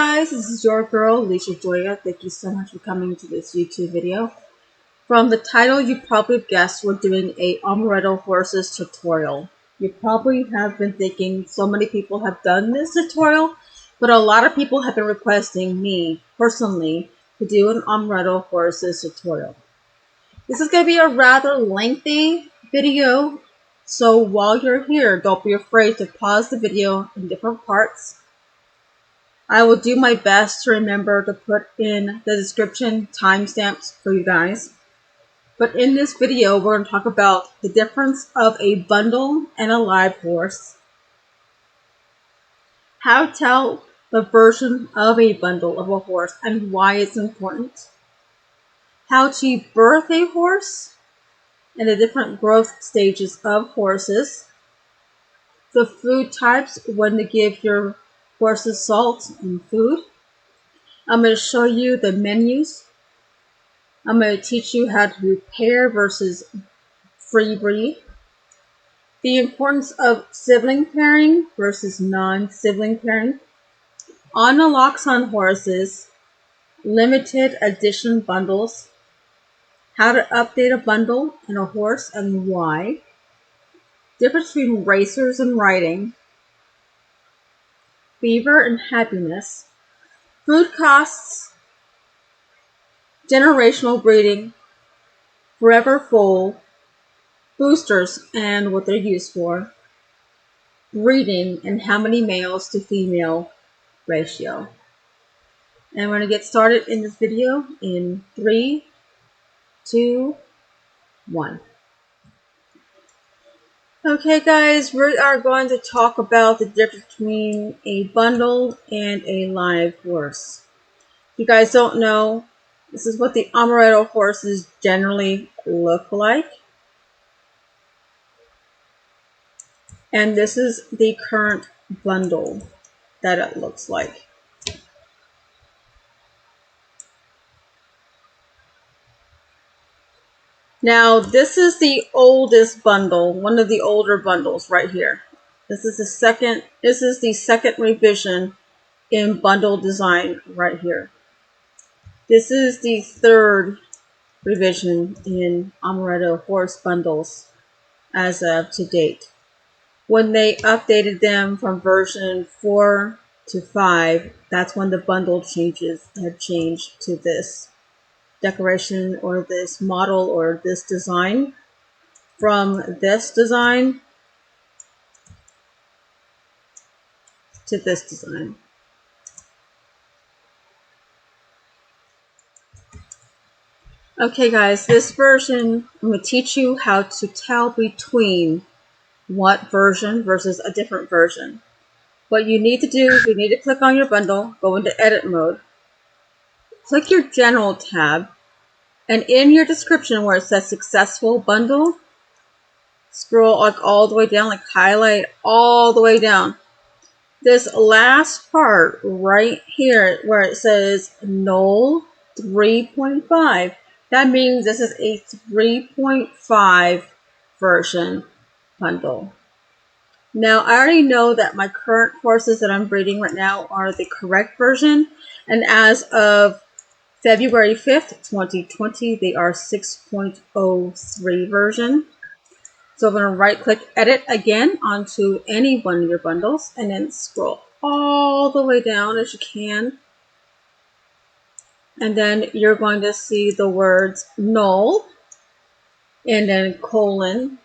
Guys, this is your girl LishaJoya. Thank you so much for coming to this YouTube video. From the title, you probably guessed we're doing a Amaretto Horses tutorial. You probably have been thinking so many people have done this tutorial, but a lot of people have been requesting me personally to do an Amaretto Horses tutorial. This is going to be a rather lengthy video, so while you're here, don't be afraid to pause the video in different parts. I will do my best to remember to put in the description timestamps for you guys. But in this video, we're going to talk about the difference of a bundle and a live horse, how to tell the version of a bundle of a horse and why it's important, how to birth a horse and the different growth stages of horses, the food types when to give your horses salt and food. I'm going to show you the menus. I'm going to teach you how to do pair versus free breed. The importance of sibling pairing versus non-sibling pairing. On the locks on horses. Limited edition bundles. How to update a bundle and a horse and why. Difference between racers and riding. Fever and happiness. Food costs. Generational breeding. Forever foal. Boosters and what they're used for, breeding and how many males to female ratio. And we're going to get started in this video in 3, 2, 1. Okay guys, we are going to talk about the difference between a bundle and a live horse. If you guys don't know, this is what the Amaretto horses generally look like. And this is the current bundle that it looks like. Now, this is the oldest bundle, one of the older bundles right here. This is the second revision in bundle design right here. This is the third revision in Amaretto horse bundles as of to date. When they updated them from version 4 to 5, that's when the bundle changes have changed to this decoration or this model or this design. From this design to this design. Okay guys, this version, I'm going to teach you how to tell between what version versus a different version. What you need to do is you need to click on your bundle, go into edit mode, click your general tab, and in your description where it says successful bundle, scroll like all the way down, like highlight all the way down. This last part right here where it says null 3.5, that means this is a 3.5 version bundle. Now, I already know that my current horses that I'm breeding right now are the correct version, and as of February 5th, 2020, they are 6.03 version. So I'm going to right click edit again onto any one of your bundles and then scroll all the way down as you can. And then you're going to see the words null and then colon.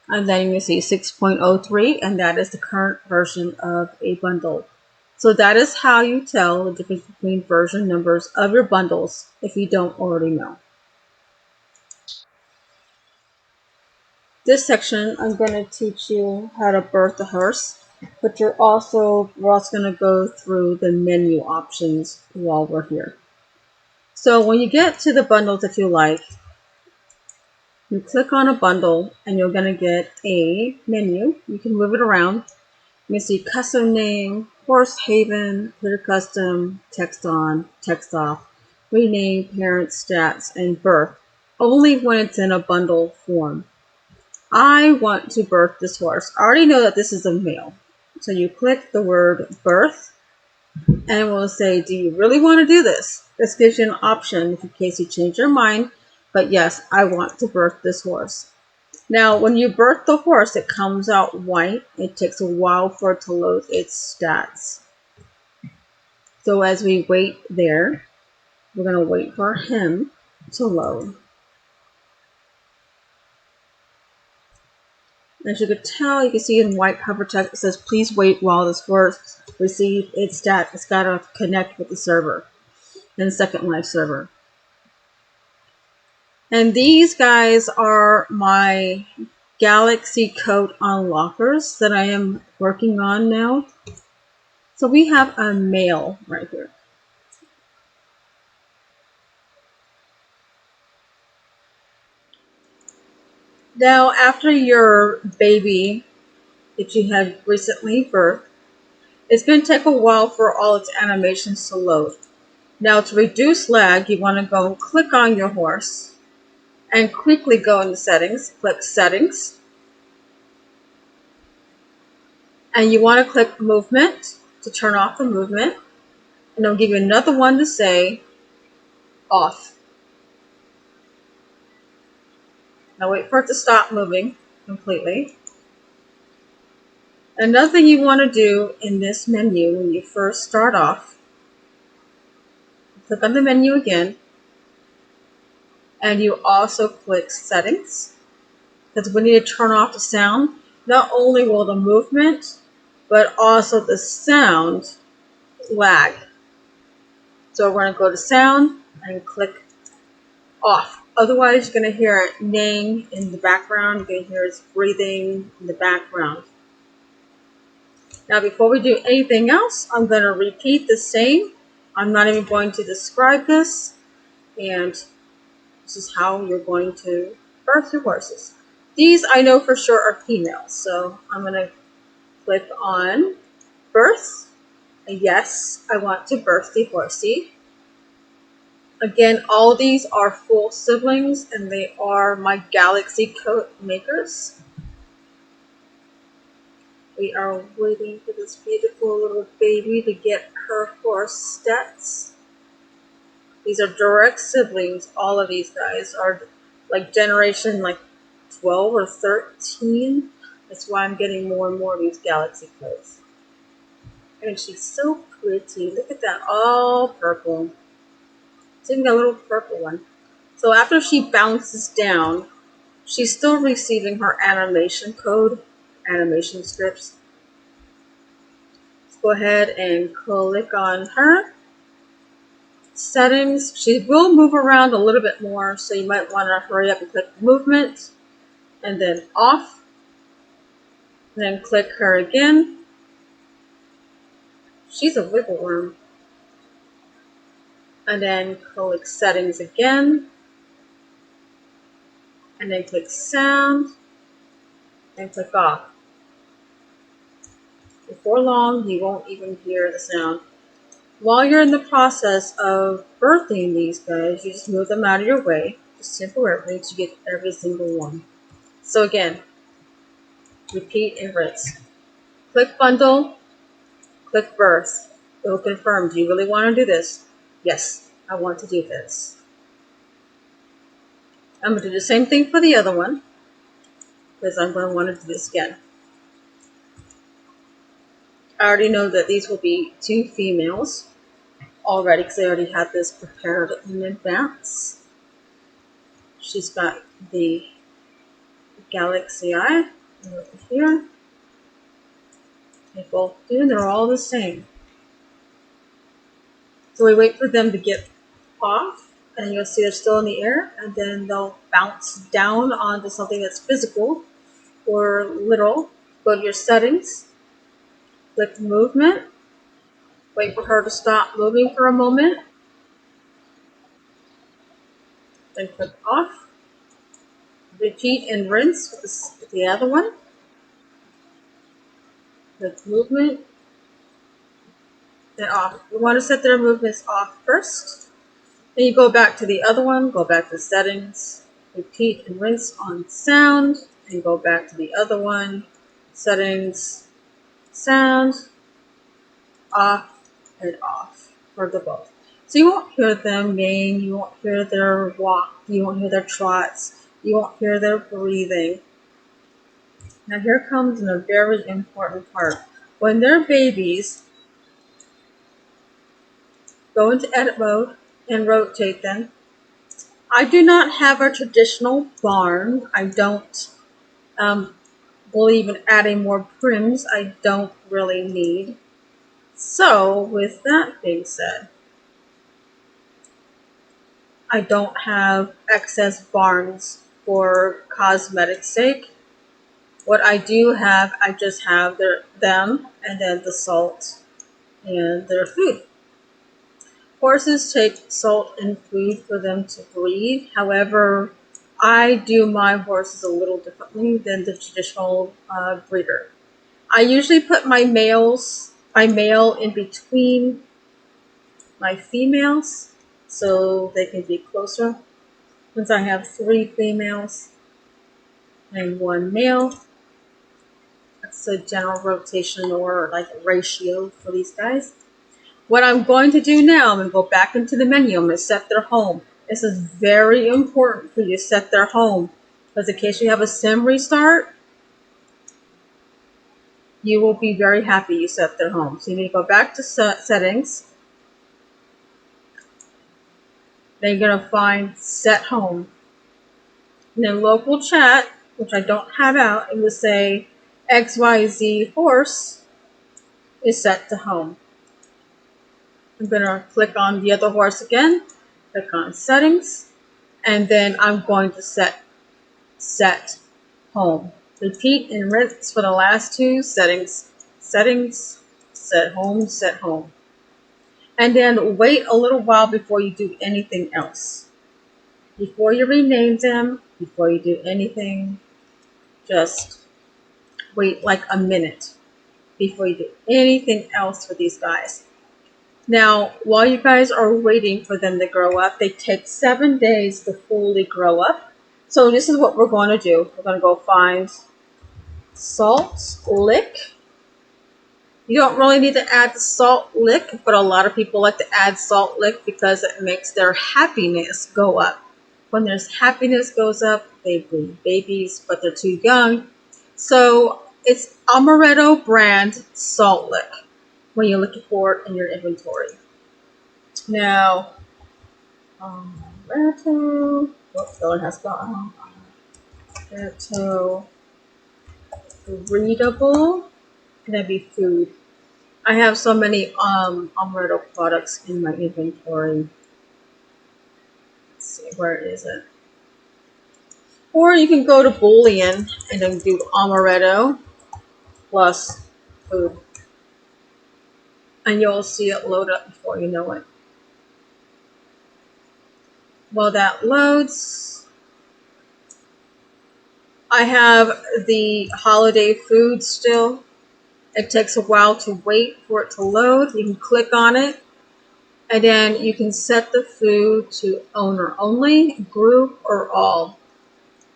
And then you see 6.03, and that is the current version of a bundle. So that is how you tell the difference between version numbers of your bundles if you don't already know. This section, I'm going to teach you how to birth a horse, but we're also going to go through the menu options while we're here. So when you get to the bundles that you like, you click on a bundle and you're going to get a menu. You can move it around. You can see custom name, horse haven, clear custom, text on, text off, rename, parent, stats, and birth, only when it's in a bundle form. I want to birth this horse. I already know that this is a male. So you click the word birth And we'll say, do you really want to do this? This gives you an option in case you change your mind. But yes, I want to birth this horse. Now, when you birth the horse, it comes out white. It takes a while for it to load its stats. So as we wait there, we're going to wait for him to load. As you can tell, you can see in white cover text, it says, please wait while this horse receives its stat. It's got to connect with the server, and the second life server. And these guys are my Galaxy Coat unlockers that I am working on now. So we have a male right here. Now, after your baby that you had recently birthed, it's going to take a while for all its animations to load. Now, to reduce lag, you want to go click on your horse and quickly go into settings. Click settings. And you want to click movement to turn off the movement. And it'll give you another one to say off. Now wait for it to stop moving completely. Another thing you want to do in this menu when you first start off, click on the menu again, and you also click settings, because we need to turn off the sound. Not only will the movement, but also the sound lag. So we're going to go to sound and click off. Otherwise, you're going to hear it neighing in the background. You're going to hear its breathing in the background. Now, before we do anything else, I'm going to repeat the same. I'm not even going to describe this. And this is how you're going to birth your horses. These I know for sure are females. So I'm going to click on birth. And yes, I want to birth the horsey. Again, all of these are full siblings, and they are my Galaxy Coat makers. We are waiting for this beautiful little baby to get her horse stats. These are direct siblings. All of these guys are like generation like 12 or 13. That's why I'm getting more and more of these Galaxy Coats. And she's so pretty. Look at that, all purple. It's even got a little purple one. So after she bounces down, she's still receiving her animation code, animation scripts. Let's go ahead and click on her. Settings. She will move around a little bit more, so you might want to hurry up and click movement, and then off. And then click her again. She's a wiggle worm. And then click settings again. And then click sound. And click off. Before long, you won't even hear the sound. While you're in the process of birthing these guys, you just move them out of your way, just temporarily, to get every single one. So again, repeat and rinse. Click bundle, click birth. It will confirm, do you really want to do this? Yes, I want to do this. I'm going to do the same thing for the other one, because I'm going to want to do this again. I already know that these will be 2 females already, because I already had this prepared in advance. She's got the Galaxy Eye over here. They both do, they're all the same. So we wait for them to get off, and you'll see they're still in the air, and then they'll bounce down onto something that's physical or literal. Go to your settings, click movement, wait for her to stop moving for a moment, then click off. Repeat and rinse with the other one. Click movement, then off. You want to set their movements off first. Then you go back to the other one, go back to settings, repeat and rinse on sound, and go back to the other one, settings, sound, off, and off for the both. So you won't hear them name, you won't hear their walk, you won't hear their trots, you won't hear their breathing. Now here comes in a very important part. When they're babies, go into edit mode and rotate them. I do not have a traditional barn. I don't believe in adding more prims I don't really need. So with that being said, I don't have excess barns for cosmetic sake. What I do have, I just have them and then the salt and their food. Horses take salt and food for them to breathe. However, I do my horses a little differently than the traditional breeder. I usually put my male in between my females so they can be closer. Since I have 3 females and 1 male, that's a general rotation or like a ratio for these guys. What I'm going to do now, I'm going to go back into the menu. I'm going to set their home. This is very important for you to set their home. Because in case you have a sim restart, you will be very happy you set their home. So you need to go back to settings. Then you're going to find set home. And then local chat, which I don't have out, it will say XYZ horse is set to home. I'm going to click on the other horse again, click on settings, and then I'm going to set home. Repeat and rinse for the last 2 settings. Settings, set home. And then wait a little while before you do anything else. Before you rename them, before you do anything, just wait like a minute before you do anything else for these guys. Now, while you guys are waiting for them to grow up, they take 7 days to fully grow up. So this is what we're going to do. We're going to go find salt lick. You don't really need to add the salt lick, but a lot of people like to add salt lick because it makes their happiness go up. When their happiness goes up, they breed babies, but they're too young. So it's Amaretto brand salt lick when you're looking for it in your inventory. Now, Amaretto, whoops, that one has gone. Amaretto Breedable, and that'd be food. I have so many Amaretto products in my inventory. Let's see, where is it? Or you can go to Boolean and then do Amaretto plus food. And you'll see it load up before you know it. While that loads, I have the holiday food still. It takes a while to wait for it to load. You can click on it, and then you can set the food to owner only, group, or all.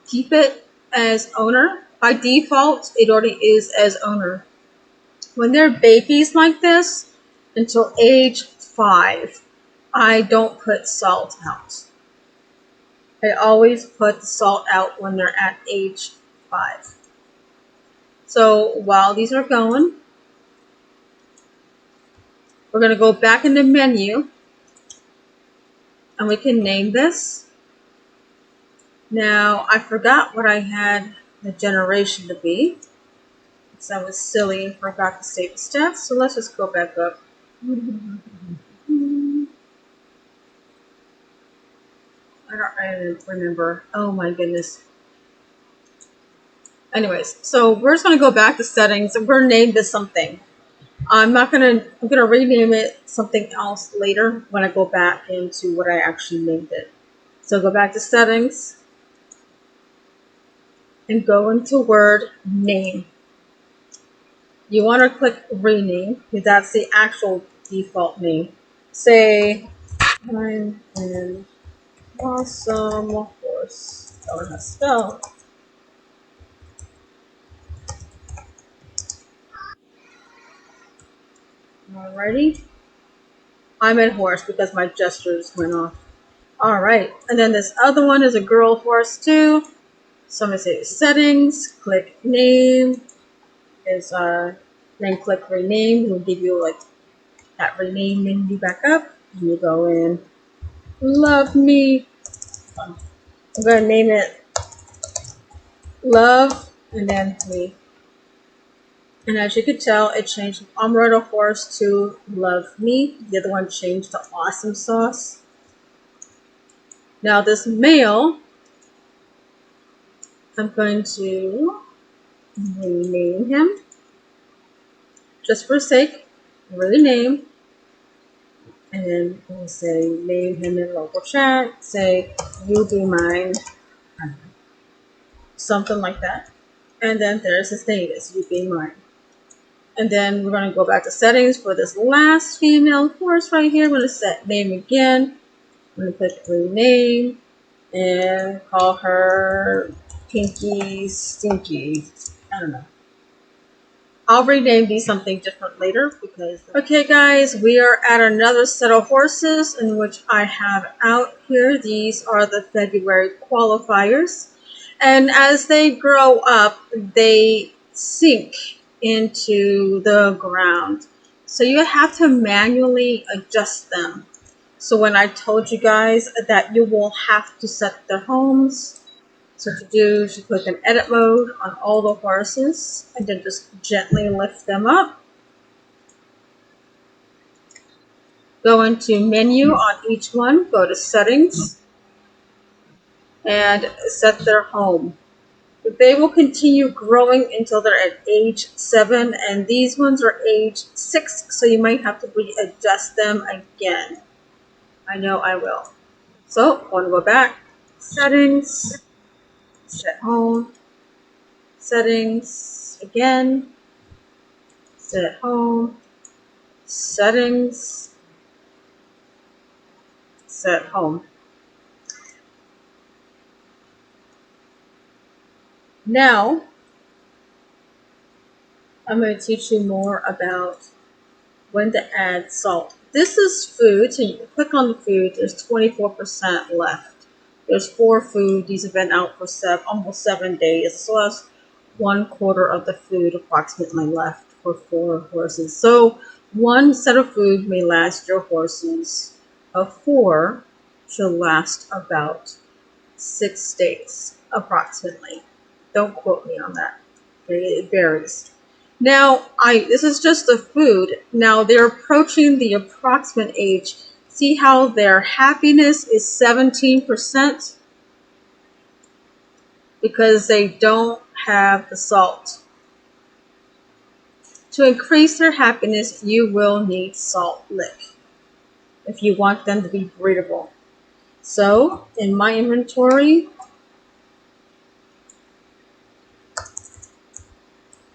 Keep it as owner. By default, it already is as owner. When they're babies like this, until age 5, I don't put salt out. I always put the salt out when they're at age 5. So while these are going, we're going to go back in the menu and we can name this. Now, I forgot what I had the generation to be. So I was silly and forgot to save the stats. So let's just go back up. I don't remember. Oh my goodness. Anyways, so we're just going to go back to settings and we're going to name this something. I'm going to rename it something else later when I go back into what I actually named it. So go back to settings and go into word name. You want to click rename because that's the actual default name. Say, I'm an awesome horse. Don't have spell. Alrighty. I meant horse because my gestures went off. Alright, and then this other one is a girl horse too. So I'm going to say settings, click name, then click rename. It will give you like that rename menu back up. And you go in, love me. I'm going to name it love and then me. And as you could tell, it changed Amaretto Horse to love me. The other one changed to awesome sauce. Now this male, I'm going to rename him just for sake. Rename. And then we'll say, name him in local chat, say, you be mine, something like that. And then there's his status, you be mine. And then we're going to go back to settings for this last female horse right here. We're going to set name again. I'm going to click rename and call her Pinky Stinky. I don't know. I'll rename these something different later because... Okay guys, we are at another set of horses in which I have out here. These are the February qualifiers. And as they grow up, they sink into the ground. So you have to manually adjust them. So when I told you guys that you will have to set their homes, so to do is you click in edit mode on all the horses and then just gently lift them up. Go into menu on each one, go to settings and set their home. They will continue growing until they're at age 7 and these ones are age 6, so you might have to readjust them again. I know I will. So I want to go back, settings, set home, settings again, set home, settings, set home. Now, I'm going to teach you more about when to add salt. This is food, so you click on the food, there's 24% left. There's 4 food, these have been out for almost 7 days, so that's 1/4 of the food approximately left for 4 horses. So one set of food may last your horses of 4 should last about 6 days approximately. Don't quote me on that. Okay, it varies. Now, this is just the food. Now they're approaching the approximate age. See how their happiness is 17%? Because they don't have the salt. To increase their happiness, you will need salt lick if you want them to be breedable. So, in my inventory,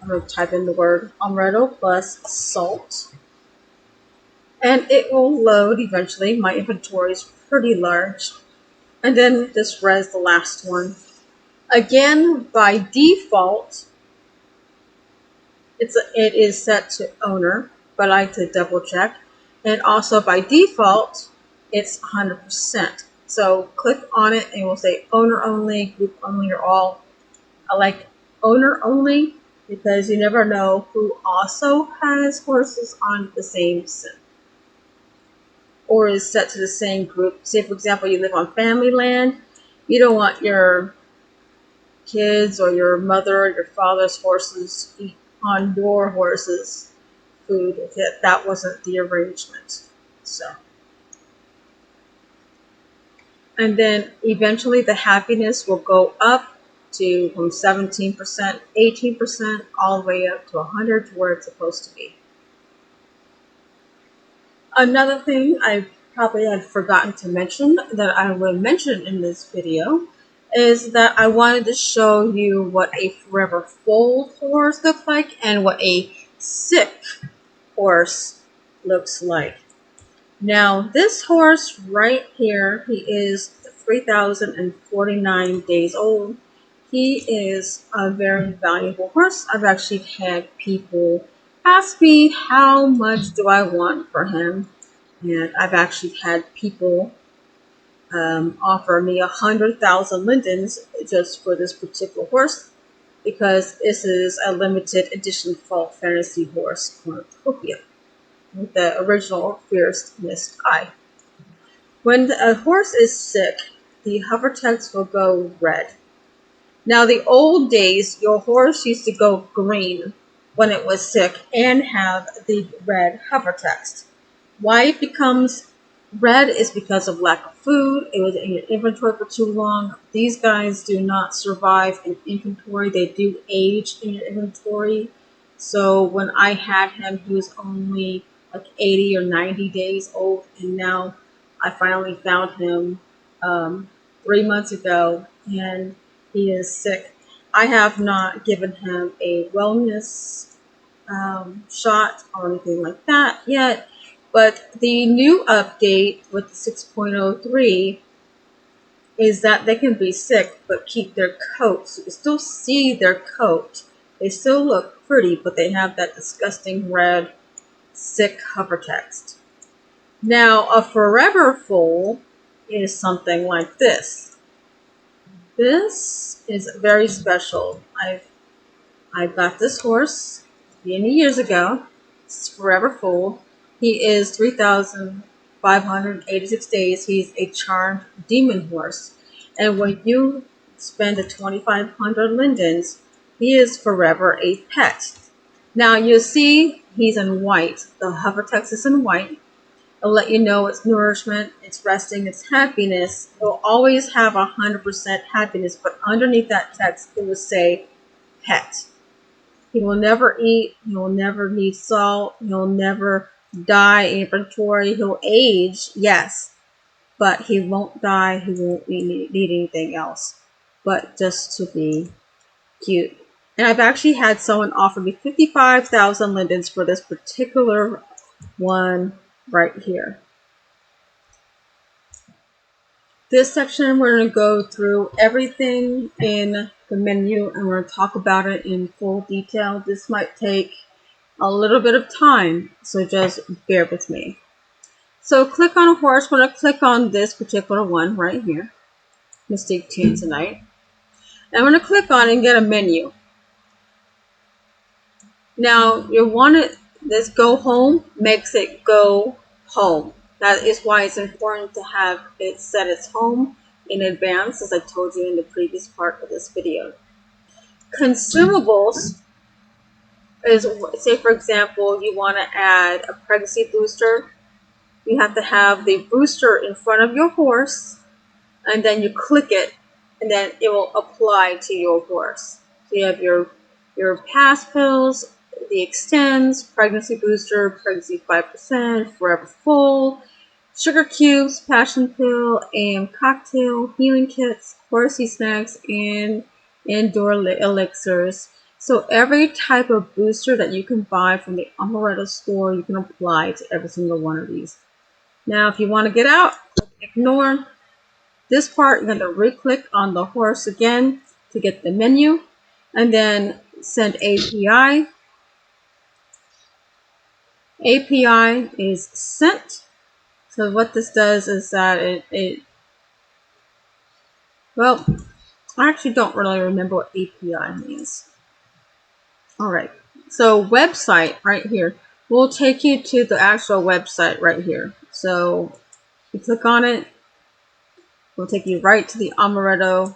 I'm going to type in the word Amaretto plus salt. And it will load eventually. My inventory is pretty large. And then this res the last one. Again, by default, it is set to owner, but I like to double check. And also by default, it's 100%. So click on it and it will say owner only, group only, or all. I like owner only because you never know who also has horses on the same sim or is set to the same group. Say, for example, you live on family land. You don't want your kids or your mother or your father's horses to eat on your horse's food if that wasn't the arrangement. So, and then eventually the happiness will go up to from 17%, 18%, all the way up to 100 to where it's supposed to be. Another thing I probably had forgotten to mention that I will mention in this video is that I wanted to show you what a forever foaled horse looks like and what a sick horse looks like. Now this horse right here, he is 3,049 days old. He is a very valuable horse. I've actually had people ask me how much do I want for him. And I've actually had people offer me 100,000 lindens just for this particular horse, because this is a limited edition fall fantasy horse, Cornucopia, with the original fierce mist eye. When a horse is sick, the hover text will go red. Now, the old days, your horse used to go green when it was sick and have the red hover text. Why it becomes red is because of lack of food. It was in your inventory for too long. These guys do not survive in inventory. They do age in your inventory. So when I had him, he was only like 80 or 90 days old, and now I finally found him 3 months ago, and he is sick. I have not given him a wellness shot or anything like that yet, but the new update with the 6.03 is that they can be sick but keep their coat. So you can still see their coat. They still look pretty, but they have that disgusting red sick hover text. Now, a forever foal is something like this. This is very special. I got this horse many years ago. It's forever full. He is 3,586 days. He's a charmed demon horse. And when you spend the 2,500 lindens, he is forever a pet. Now you see he's in white. The hover text is in white. It'll let you know it's nourishment, it's resting, it's happiness. It'll always have 100% happiness, but underneath that text it will say pet. He will never eat. He will never need salt. He'll never die in inventory. He'll age, yes, but he won't die. He won't need anything else but just to be cute. And I've actually had someone offer me 55,000 lindens for this particular one right here. This section, we're going to go through everything in the menu and we're going to talk about it in full detail. This might take a little bit of time, so just bear with me. So click on a horse. We're going to click on this particular one right here, Mystic Tanzanite. And I'm going to click on it and get a menu. Now, you want it, this go home makes it go home. That is why it's important to have it set its home in advance, as I told you in the previous part of this video. Consumables is, say for example, you want to add a pregnancy booster. You have to have the booster in front of your horse, and then you click it, and then it will apply to your horse. So you have your pass pills, the extends, pregnancy booster, pregnancy 5%, forever full, sugar cubes, passion pill, AM cocktail, healing kits, horsey snacks, and indoor elixirs. So every type of booster that you can buy from the Amaretto store, you can apply to every single one of these. Now, if you want to get out, ignore this part. You're going to re-click on the horse again to get the menu, and then send API. API is sent. So what this does is that well, I actually don't really remember what API means. All right, so website right here will take you to the actual website right here. So you click on it, it will take you right to the Amaretto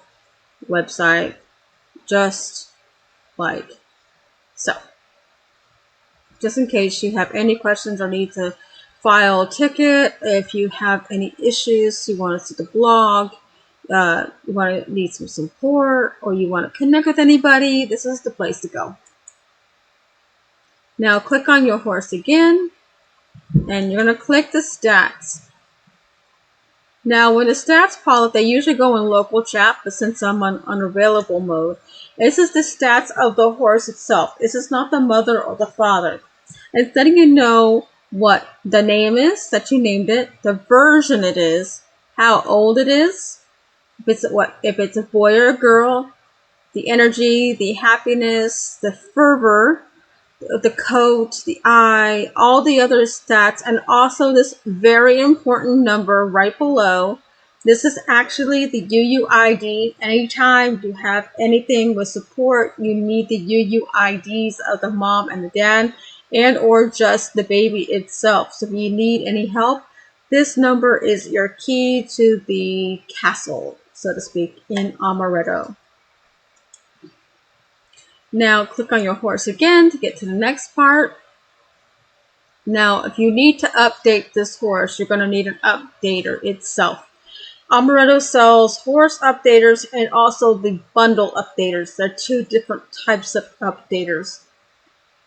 website, just like so. Just in case you have any questions or need to file a ticket, if you have any issues, you want to see the blog, you want to need some support, or you want to connect with anybody, this is the place to go. Now click on your horse again, and you're going to click the stats. Now when the stats pop up, they usually go in local chat, but since I'm on unavailable mode, this is the stats of the horse itself. This is not the mother or the father. It's letting you know what the name is that you named it, the version it is, how old it is, if it's a boy or a girl, the energy, the happiness, the fervor, the coat, the eye, all the other stats, and also this very important number right below. This is actually the UUID. Anytime you have anything with support, you need the UUIDs of the mom and the dad, and or just the baby itself. So if you need any help, this number is your key to the castle, so to speak, in Amaretto. Now click on your horse again to get to the next part. Now, if you need to update this horse, you're going to need an updater itself. Amaretto sells horse updaters and also the bundle updaters. They're two different types of updaters.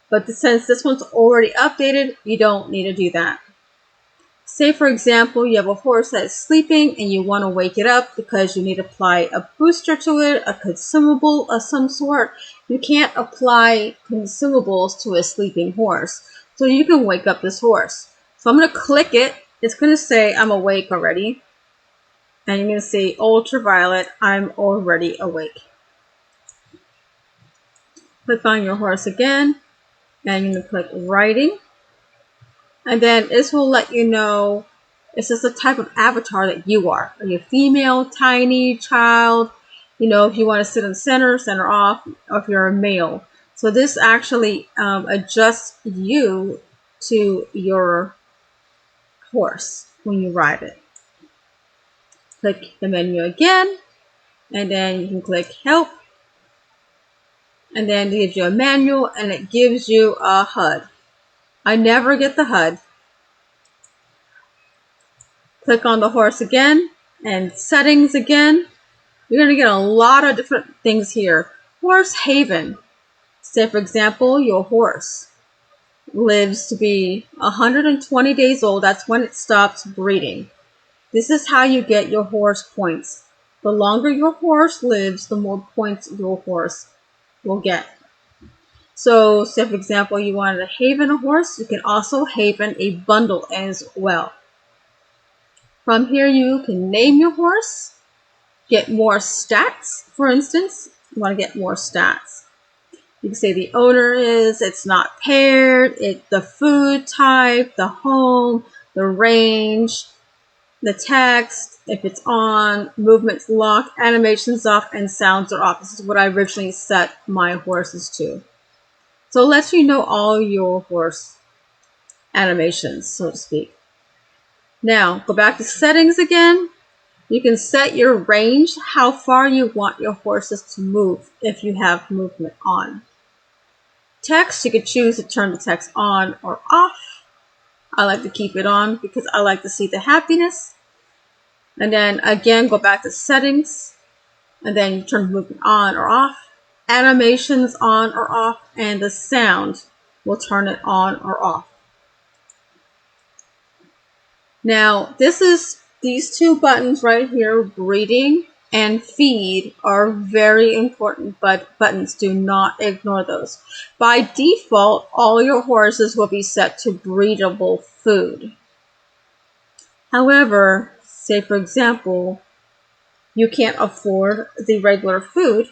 But since this one's already updated, you don't need to do that. Say, for example, you have a horse that is sleeping and you want to wake it up because you need to apply a booster to it, a consumable of some sort. You can't apply consumables to a sleeping horse. So you can wake up this horse. So I'm going to click it. It's going to say I'm awake already. And you're going to say ultraviolet, I'm already awake. Click on your horse again. And you're going to click writing. And then this will let you know, it's just the type of avatar that you are. Are you female, tiny, child? You know, if you want to sit in center, center off, or if you're a male. So this actually adjusts you to your horse when you ride it. Click the menu again, and then you can click help. And then it gives you a manual, and it gives you a HUD. I never get the HUD. Click on the horse again, and settings again. You're going to get a lot of different things here. Horse haven. Say, for example, your horse lives to be 120 days old. That's when it stops breeding. This is how you get your horse points. The longer your horse lives, the more points your horse will get. So, say, for example, you wanted to haven a horse. You can also haven a bundle as well. From here, you can name your horse. Get more stats, for instance. You want to get more stats. You can say the owner is, it's not paired, the food type, the home, the range, the text, if it's on, movements locked, animations off, and sounds are off. This is what I originally set my horses to. So it lets you know all your horse animations, so to speak. Now, go back to settings again. You can set your range, how far you want your horses to move if you have movement on. Text, you can choose to turn the text on or off. I like to keep it on because I like to see the happiness. And then again, go back to settings. And then you turn movement on or off. Animations on or off. And the sound will turn it on or off. Now, these two buttons right here, breeding and feed, are very important buttons. Do not ignore those. By default, all your horses will be set to breedable food. However, say for example, you can't afford the regular food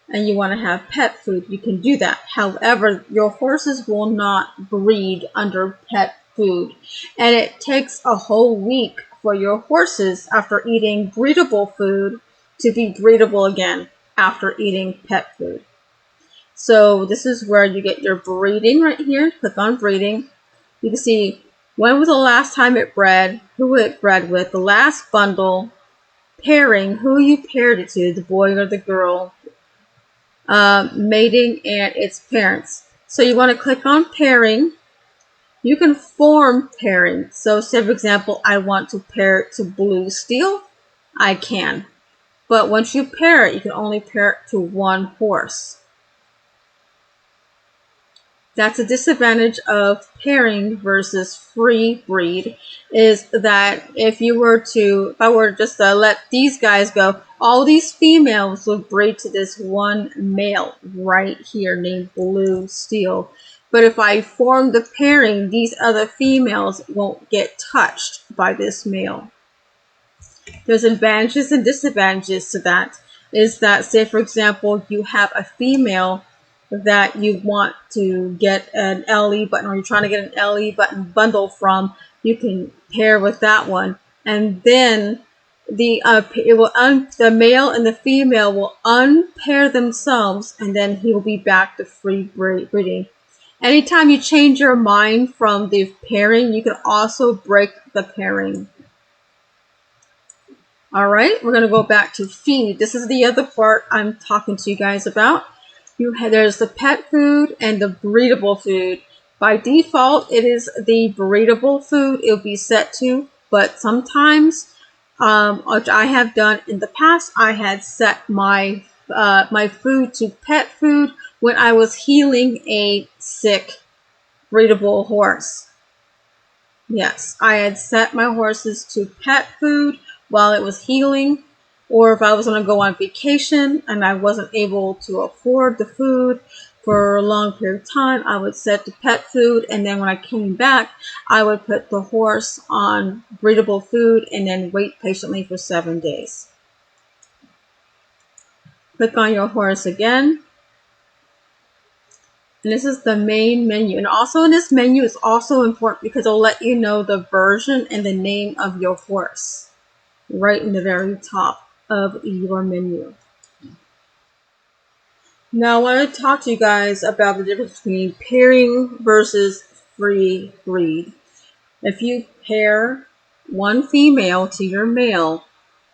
and you want to have pet food, you can do that. However, your horses will not breed under pet food. And it takes a whole week for your horses after eating breedable food to be breedable again after eating pet food. So this is where you get your breeding right here. Click on breeding. You can see when was the last time it bred, who it bred with, the last bundle, pairing, who you paired it to, the boy or the girl, mating, and its parents. So you want to click on pairing. You can form pairing. So say for example, I want to pair it to blue steel. I can. But once you pair it, you can only pair it to one horse. That's a disadvantage of pairing versus free breed, is that if I were just to let these guys go, all these females would breed to this one male right here named Blue Steel. But if I form the pairing, these other females won't get touched by this male. There's advantages and disadvantages to that. Is that, say for example, you have a female that you want to get an LE button, or you're trying to get an LE button bundle from, you can pair with that one, and then the male and the female will unpair themselves, and then he will be back to free breeding. Anytime you change your mind from the pairing, you can also break the pairing. All right, we're going to go back to feed. This is the other part I'm talking to you guys about. There's the pet food and the breedable food. By default, it is the breedable food it will be set to, but sometimes, which I have done in the past, I had set my my food to pet food when I was healing a sick breedable horse. Yes, I had set my horses to pet food while it was healing, or if I was going to go on vacation and I wasn't able to afford the food for a long period of time, I would set to pet food, and then when I came back, I would put the horse on breedable food and then wait patiently for 7 days. Click on your horse again. And this is the main menu. And also in this menu is also important because it'll let you know the version and the name of your horse right in the very top of your menu. Now I want to talk to you guys about the difference between pairing versus free breed. If you pair one female to your male,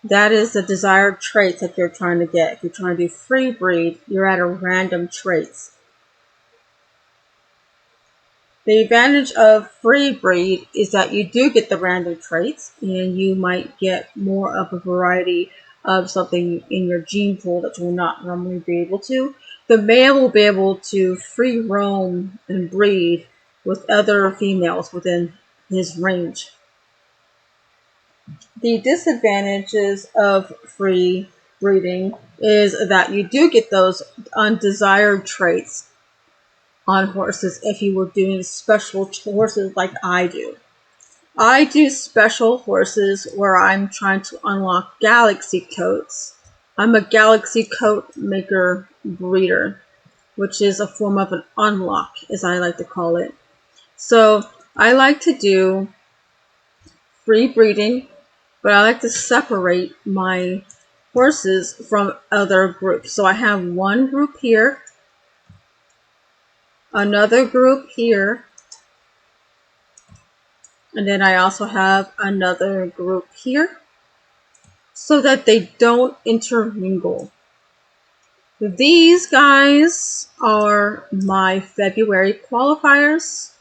that is the desired traits that you're trying to get. If you're trying to do free breed, you're at a random traits. The advantage of free breed is that you do get the random traits, and you might get more of a variety of something in your gene pool that you will not normally be able to. The male will be able to free roam and breed with other females within his range. The disadvantages of free breeding is that you do get those undesired traits on horses if you were doing special horses like I do. I do special horses where I'm trying to unlock galaxy coats. I'm a galaxy coat maker breeder, which is a form of an unlock, as I like to call it. So I like to do free breeding, but I like to separate my horses from other groups. So I have one group here, another group here, and then I also have another group here so that they don't intermingle. These guys are my February qualifiers.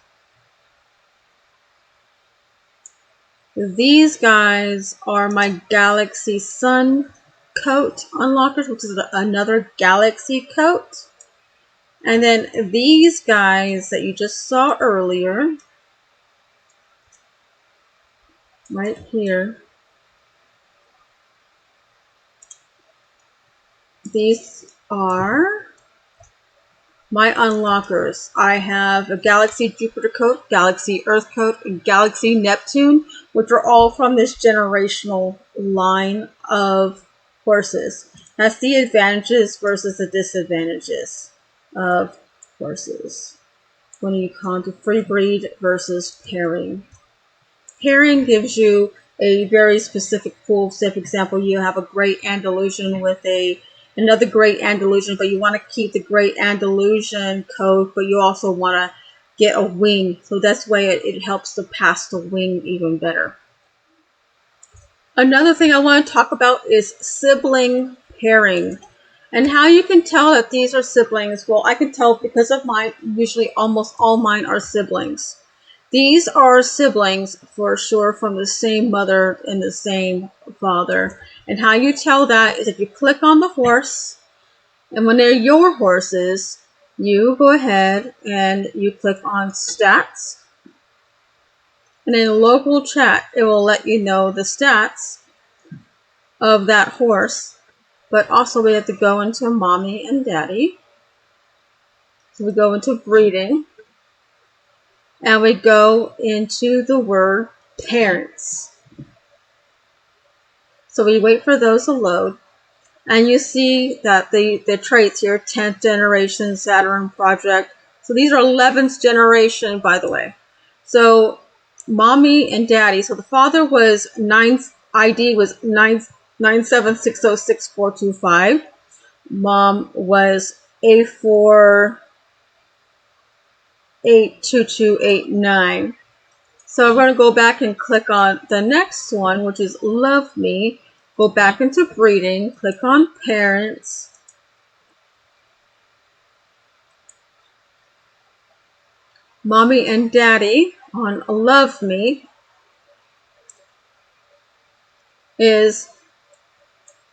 These guys are my Galaxy Sun coat unlockers, which is another Galaxy coat. And then these guys that you just saw earlier, right here, these are my unlockers. I have a Galaxy Jupiter coat, Galaxy Earth coat, and Galaxy Neptune, which are all from this generational line of horses. That's the advantages versus the disadvantages of horses when you come to free breed versus pairing. Pairing gives you a very specific pool. Say, for example, you have a great Andalusian with another great Andalusian, but you want to keep the great Andalusian coat, but you also want to get a wing. So that's why it helps to pass the wing even better. Another thing I want to talk about is sibling pairing. And how you can tell that these are siblings. Well, I can tell because of mine. Usually almost all mine are siblings. These are siblings for sure from the same mother and the same father. And how you tell that is if you click on the horse, and when they're your horses, you go ahead and you click on stats. And in local chat, it will let you know the stats of that horse. But also we have to go into mommy and daddy. So we go into breeding. And we go into the word parents. So we wait for those to load. And you see that the traits here, 10th generation Saturn project. So these are 11th generation, by the way. So mommy and daddy. So the father was ID was 976066425. Mom was A4 82289. So I'm going to go back and click on the next one, which is Love Me. Go back into breeding, click on parents. Mommy and daddy on Love Me is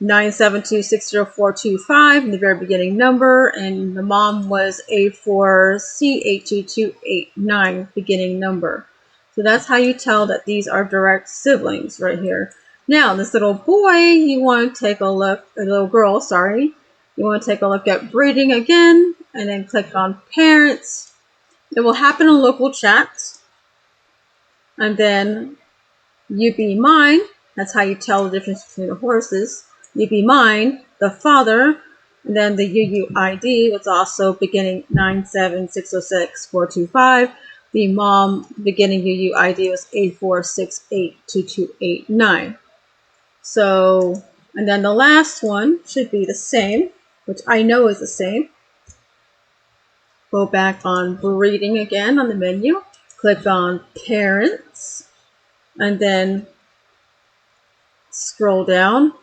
972600425 in the very beginning number, and the mom was A4C82289 beginning number. So that's how you tell that these are direct siblings right here. Now, this little boy, you want to take a look, a little girl, sorry. You want to take a look at breeding again, and then click on parents. It will happen in local chat, and then you be mine. That's how you tell the difference between the horses. You be mine, the father, and then the UUID was also beginning 976066425. The mom beginning UUID was 846822289. So, and then the last one should be the same, which I know is the same. Go back on breeding again on the menu. Click on parents, and then scroll down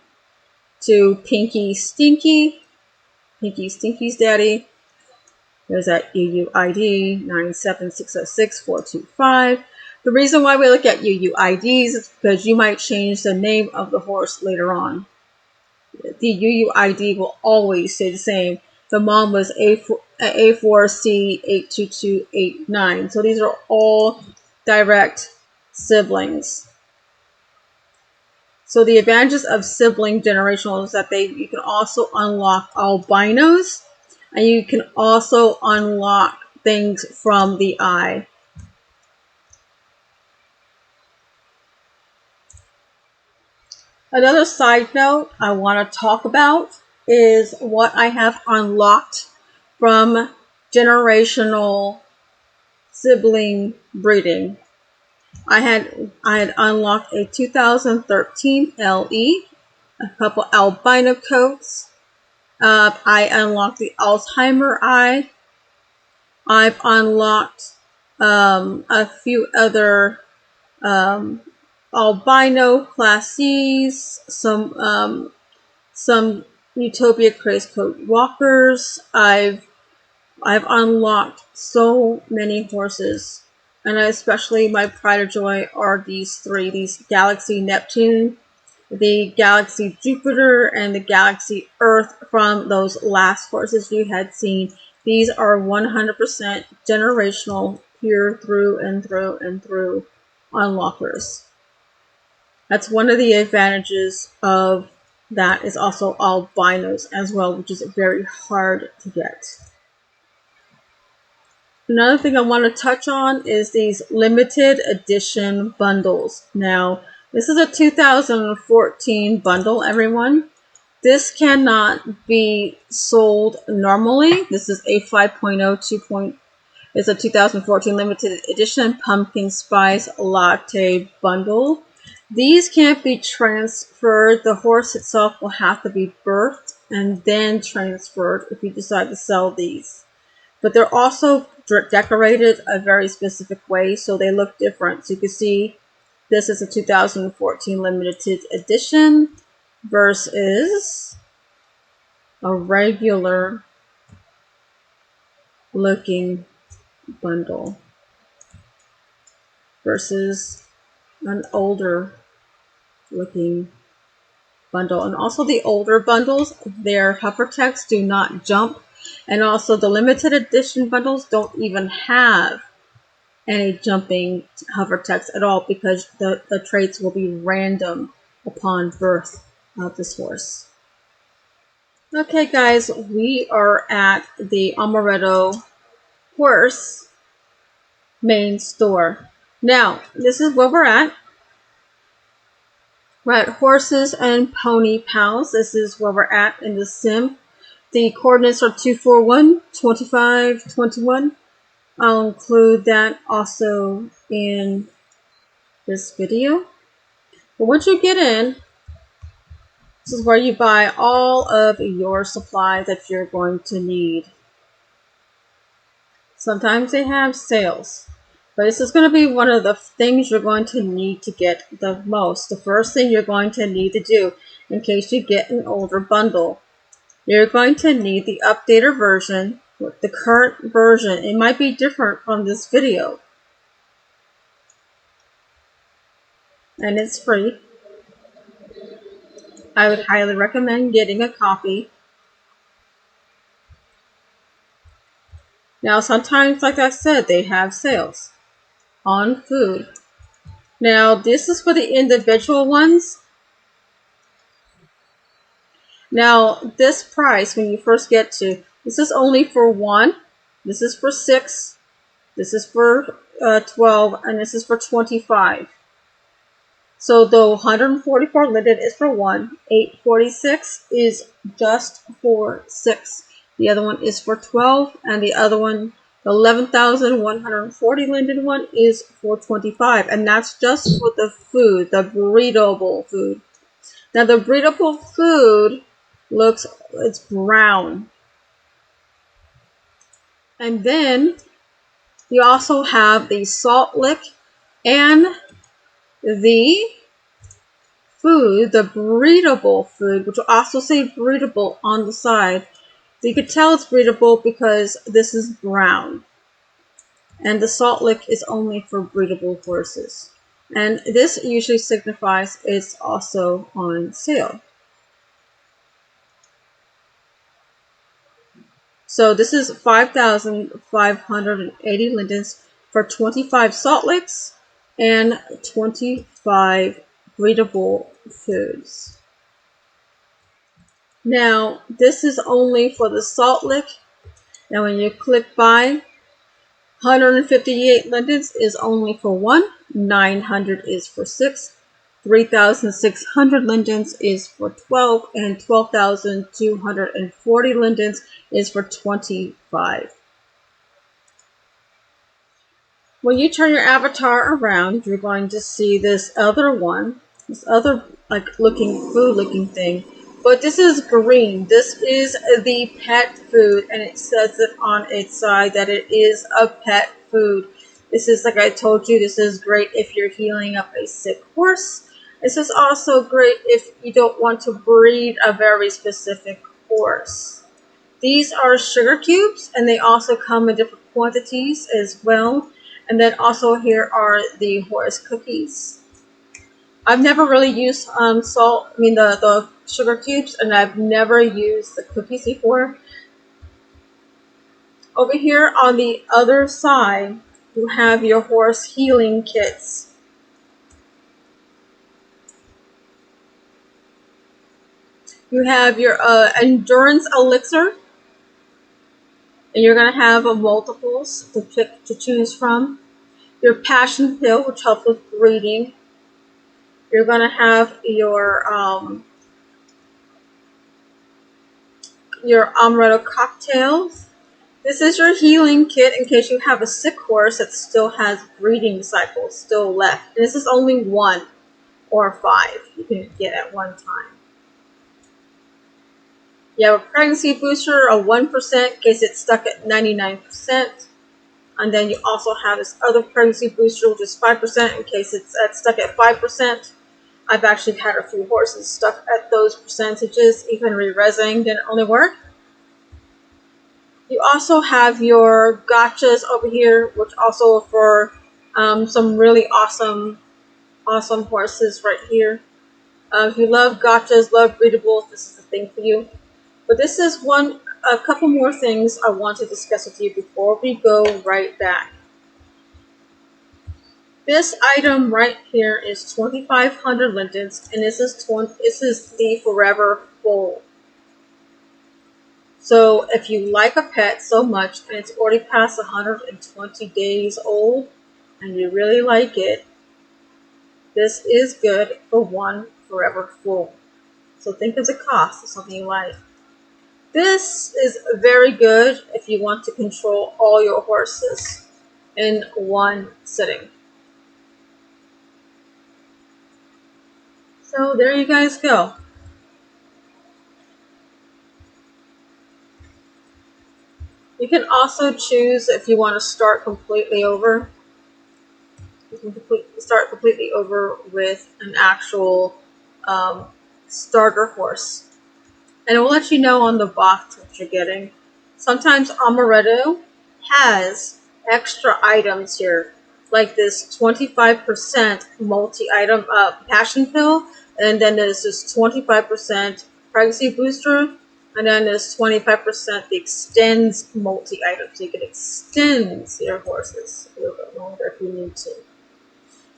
to Pinky Stinky. Pinky Stinky's daddy. There's that UUID 976066425. The reason why we look at UUIDs is because you might change the name of the horse later on. The UUID will always stay the same. The mom was A4C82289. So these are all direct siblings. So the advantages of sibling generational is that you can also unlock albinos, and you can also unlock things from the eye. Another side note I want to talk about is what I have unlocked from generational sibling breeding. I had unlocked a 2013 LE, a couple albino coats. I unlocked the Alzheimer eye. I've unlocked a few other albino classes, some Utopia Craze Coat walkers. I've unlocked so many horses, and especially my pride of joy are these three: these Galaxy Neptune, the Galaxy Jupiter, and the Galaxy Earth from those last horses you had seen. These are 100% generational, pure through and through and through unlockers. That's one of the advantages of that, is also albinos as well, which is very hard to get. Another thing I want to touch on is these limited edition bundles. Now, this is a 2014 bundle, everyone. This cannot be sold normally. This is a 5.0 2. It's a 2014 limited edition pumpkin spice latte bundle. These can't be transferred. The horse itself will have to be birthed and then transferred if you decide to sell these. But they're also decorated a very specific way, so they look different. So you can see this is a 2014 limited edition versus a regular looking bundle versus an older looking bundle. And also the older bundles, their hypertext do not jump, and also the limited edition bundles don't even have any jumping hypertext at all, because the traits will be random upon birth of this horse. Okay guys, we are at the Amaretto Horse main store. Now, this is where we're at. We're at horses and pony pounds. This is where we're at in the sim. The coordinates are 241, 25, 21. I'll include that also in this video. But once you get in, this is where you buy all of your supplies that you're going to need. Sometimes they have sales, but this is going to be one of the things you're going to need to get the most. The first thing you're going to need to do in case you get an older bundle, you're going to need the updated version. The current version, it might be different from this video, and it's free. I would highly recommend getting a copy. Now, sometimes, like I said, they have sales on food. Now, this is for the individual ones. Now, this price, when you first get to, this is only for 1, this is for 6, this is for 12, and this is for 25. So the 144 limited is for 1, 846 is just for 6. The other one is for 12, and the other one, the 11,140 limited one, is for 25. And that's just for the food, the breedable food. Now the breedable food looks, it's brown. And then you also have the salt lick and the food, the breedable food, which will also say breedable on the side. So you could tell it's breedable because this is brown. And the salt lick is only for breedable horses. And this usually signifies it's also on sale. So this is 5,580 lindens for 25 salt licks and 25 breedable foods. Now, this is only for the salt lick. Now, when you click buy, 158 lindens is only for 1, 900 is for 6, 3,600 lindens is for 12, and 12,240 lindens is for 25. When you turn your avatar around, you're going to see this other one, this other like food looking thing. But this is green. This is the pet food, and it says it on its side that it is a pet food. This is, like I told you, this is great if you're healing up a sick horse. This is also great if you don't want to breed a very specific horse. These are sugar cubes, and they also come in different quantities as well. And then also here are the horse cookies. I've never really used the sugar cubes, and I've never used the cookies before. Over here on the other side, you have your horse healing kits. You have your endurance elixir, and you're going to have multiples to choose from. Your passion pill, which helps with breeding. You're going to have your amaretto cocktails. This is your healing kit in case you have a sick horse that still has breeding cycles still left. And this is only 1 or 5 you can get at one time. You have a pregnancy booster of 1% in case it's stuck at 99%. And then you also have this other pregnancy booster, which is 5% in case it's stuck at 5%. I've actually had a few horses stuck at those percentages. Even re-resing didn't really work. You also have your gotchas over here, which also for some really awesome horses right here. If you love gotchas, love breedables, this is the thing for you. But this is a couple more things I want to discuss with you before we go right back. This item right here is 2,500 lindens, and this is the Forever Full. So if you like a pet so much and it's already past 120 days old and you really like it, this is good for 1 forever full. So think of the cost of something you like. This is very good if you want to control all your horses in one sitting. So there you guys go. You can also choose if you want to start completely over. You can start completely over with an actual starter horse. And it will let you know on the box what you're getting. Sometimes Amaretto has extra items here, like this 25% multi-item passion pill, and then there's this 25% pregnancy booster, and then there's 25% the extends multi-item, so you can extend your horses a little bit longer if you need to.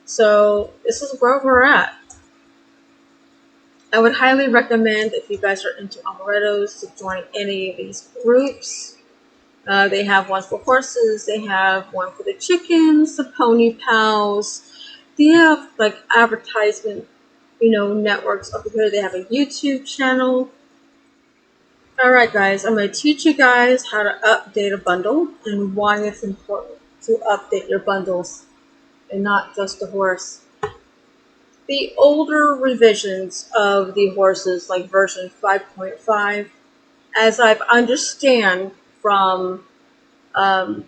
So this is where we're at. I would highly recommend, if you guys are into Amarettos, to join any of these groups. They have one for horses, they have one for the chickens, the pony pals. They have like advertisement, networks over here. They have a YouTube channel. Alright guys, I'm going to teach you guys how to update a bundle and why it's important to update your bundles and not just the horse. The older revisions of the horses, like version 5.5, as I understand from the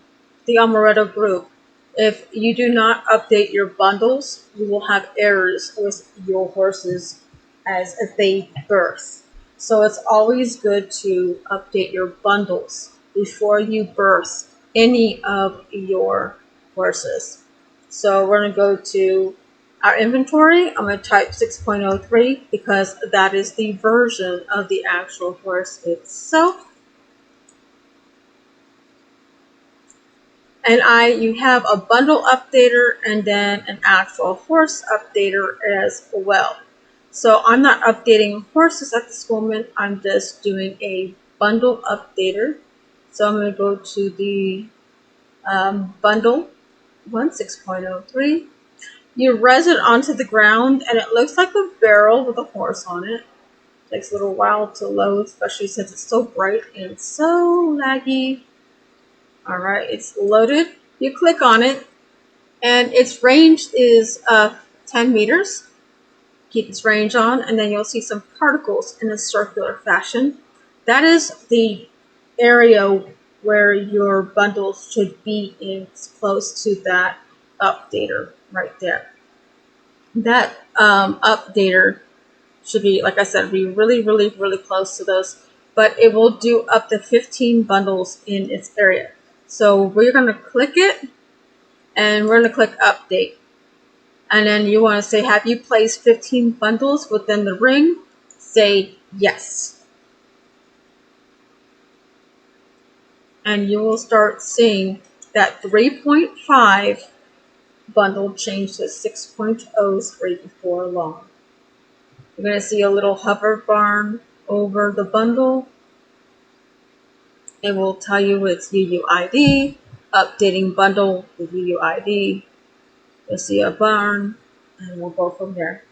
Amaretto group, if you do not update your bundles, you will have errors with your horses as they birth. So it's always good to update your bundles before you birth any of your horses. So we're going to go to our inventory. I'm going to type 6.03 because that is the version of the actual horse itself. And you have a bundle updater and then an actual horse updater as well. So I'm not updating horses at this moment. I'm just doing a bundle updater. So I'm going to go to the bundle 6.03. You res it onto the ground and it looks like a barrel with a horse on it. Takes a little while to load, especially since it's so bright and so laggy. Alright, it's loaded. You click on it, and its range is 10 meters. Keep its range on, and then you'll see some particles in a circular fashion. That is the area where your bundles should be in, close to that updater right there. That updater should be, like I said, be really, really, really close to those, but it will do up to 15 bundles in its area. So we're going to click it, and we're going to click update. And then you want to say, have you placed 15 bundles within the ring? Say yes. And you will start seeing that 3.5 bundle change to 6.03 before long. You're going to see a little hover bar over the bundle. It will tell you its UUID, updating bundle with UUID. You'll see a barn, and we'll go from there.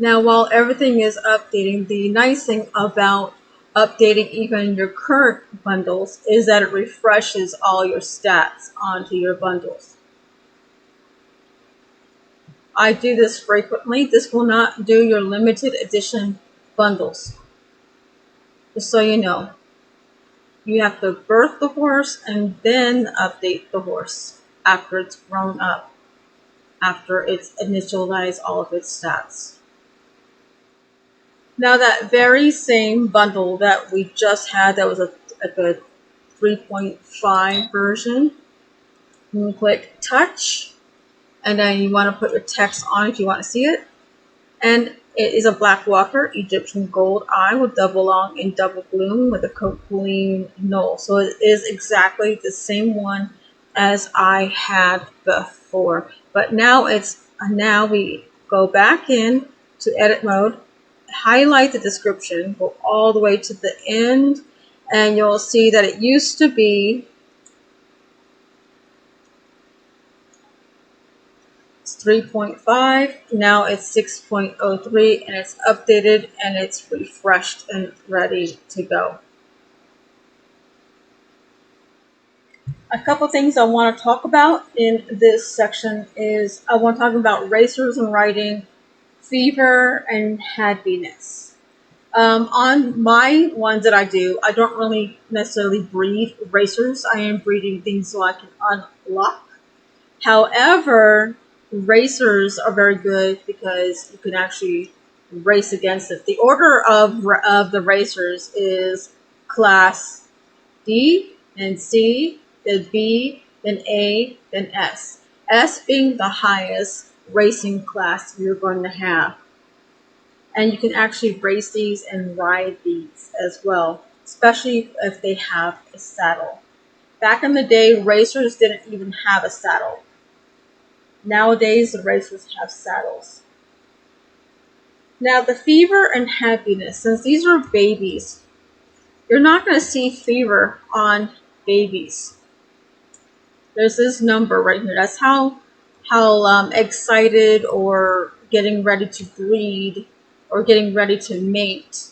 Now, while everything is updating, the nice thing about updating even your current bundles is that it refreshes all your stats onto your bundles. I do this frequently. This will not do your limited edition bundles. Just so you know. You have to birth the horse and then update the horse after it's grown up, after it's initialized all of its stats. Now that very same bundle that we just had, that was a 3.5 version, you click touch, and then you want to put your text on if you want to see it. And It is a black walker, Egyptian gold eye with double long and double bloom with a coat cooling knoll. So it is exactly the same one as I had before. But now we go back in to edit mode, highlight the description, go all the way to the end, and you'll see that it used to be 3.5, now it's 6.03, and it's updated and it's refreshed and ready to go. A couple things I want to talk about in this section is I want to talk about racers and riding, fever, and happiness. On my ones that I do, I don't really necessarily breed racers. I am breeding things so I can unlock. However, racers are very good because you can actually race against it. The order of the racers is class D, then C, then B, then A, then S. S being the highest racing class you're going to have. And you can actually race these and ride these as well, especially if they have a saddle. Back in the day, racers didn't even have a saddle. Nowadays, the racers have saddles. Now, the fever and happiness, since these are babies, you're not going to see fever on babies. There's this number right here. That's how excited or getting ready to breed or getting ready to mate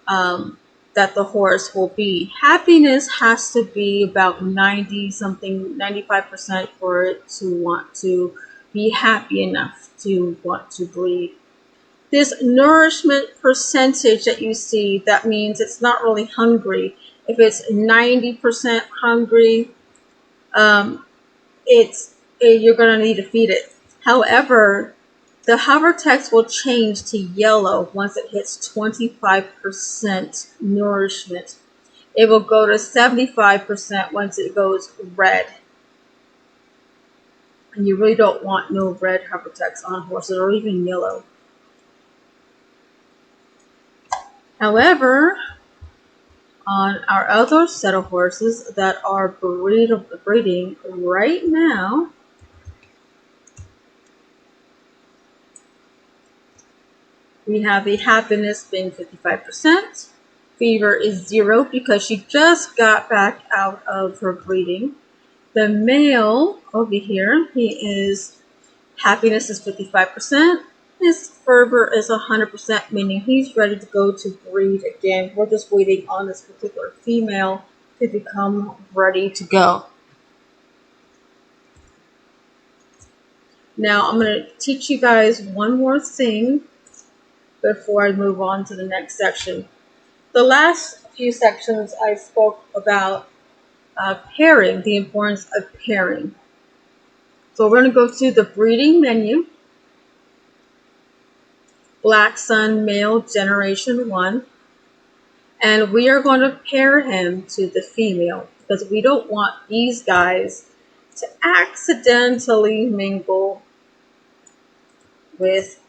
that the horse will be. Happiness has to be about 95% for it to want to be happy enough to want to breed. This nourishment percentage that you see, that means it's not really hungry. If it's 90% hungry, you're going to need to feed it. However, the hover text will change to yellow once it hits 25% nourishment. It will go to 75% once it goes red. And you really don't want no red hover text on horses or even yellow. However, on our other set of horses that are breeding right now, we have the happiness being 55%. Fever is 0 because she just got back out of her breeding. The male over here, happiness is 55%. His fervor is 100%, meaning he's ready to go to breed again. We're just waiting on this particular female to become ready to go. Now I'm going to teach you guys one more thing before I move on to the next section. The last few sections I spoke about pairing, the importance of pairing. So we're going to go to the breeding menu. Black Sun Male Generation 1. And we are going to pair him to the female because we don't want these guys to accidentally mingle with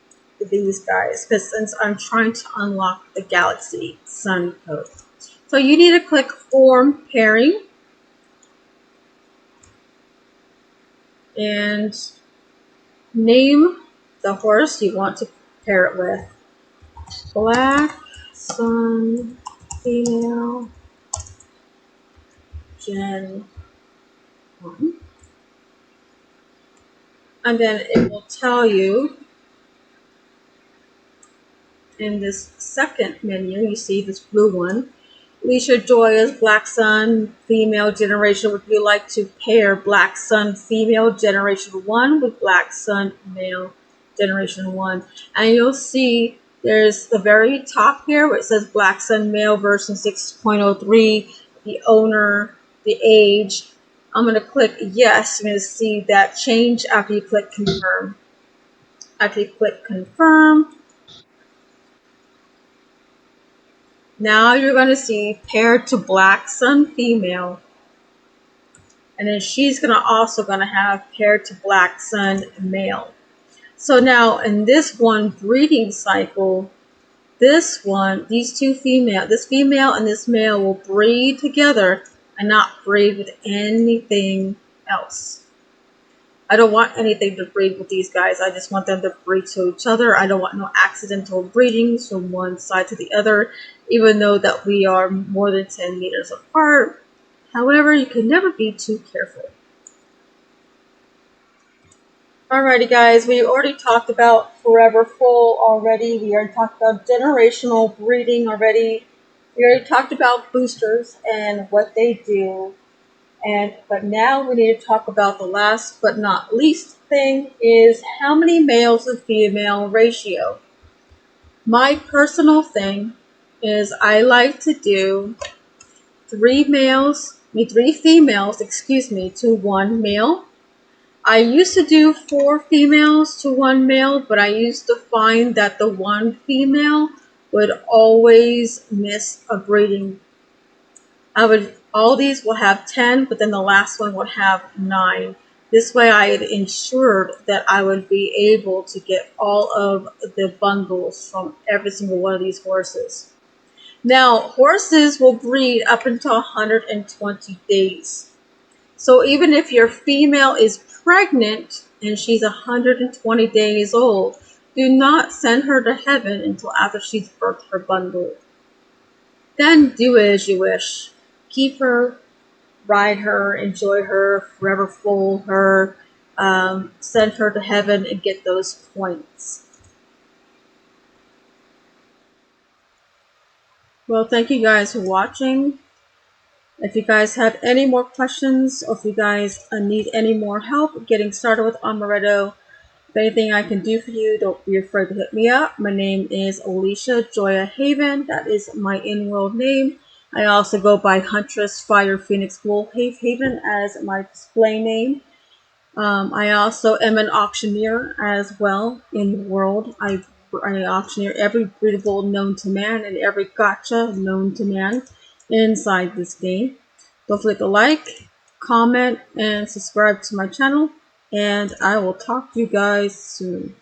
these guys, because since I'm trying to unlock the Galaxy Sun code. So you need to click Form Pairing and name the horse you want to pair it with. Black Sun Female Gen 1. And then it will tell you in this second menu, you see this blue one, LishaJoya's Black Sun Female Generation. Would you like to pair Black Sun Female Generation 1 with Black Sun Male Generation 1? And you'll see there's the very top here where it says Black Sun Male version 6.03, the owner, the age. I'm going to click yes. You're going to see that change after you click confirm. After you click confirm, now you're going to see paired to Black Sun Female. And then she's also going to have paired to Black Sun Male. So now in this one breeding cycle, these two female, this female and this male will breed together and not breed with anything else. I don't want anything to breed with these guys. I just want them to breed to each other. I don't want no accidental breedings from one side to the other, even though that we are more than 10 meters apart. However, you can never be too careful. Alrighty guys, we already talked about Forever Full already. We already talked about generational breeding already. We already talked about boosters and what they do. But now we need to talk about the last but not least thing is how many males to female ratio. My personal thing is I like to do 3 females, to 1 male. I used to do 4 females to 1 male, but I used to find that the 1 female would always miss a breeding. All these will have 10, but then the last one would have 9. This way I had ensured that I would be able to get all of the bundles from every single one of these horses. Now, horses will breed up until 120 days. So even if your female is pregnant and she's 120 days old, do not send her to heaven until after she's birthed her bundle. Then do as you wish. Keep her, ride her, enjoy her, forever fool her, send her to heaven and get those points. Well, thank you guys for watching. If you guys have any more questions, or if you guys need any more help getting started with Amaretto, if anything I can do for you, don't be afraid to hit me up. My name is LishaJoya Haven. That is my in-world name. I also go by Huntress Fire Phoenix Wolf Haven as my display name. I also am an auctioneer as well in the world. I auctioneer every breedable known to man and every gotcha known to man inside this game. Don't forget to like, comment, and subscribe to my channel. And I will talk to you guys soon.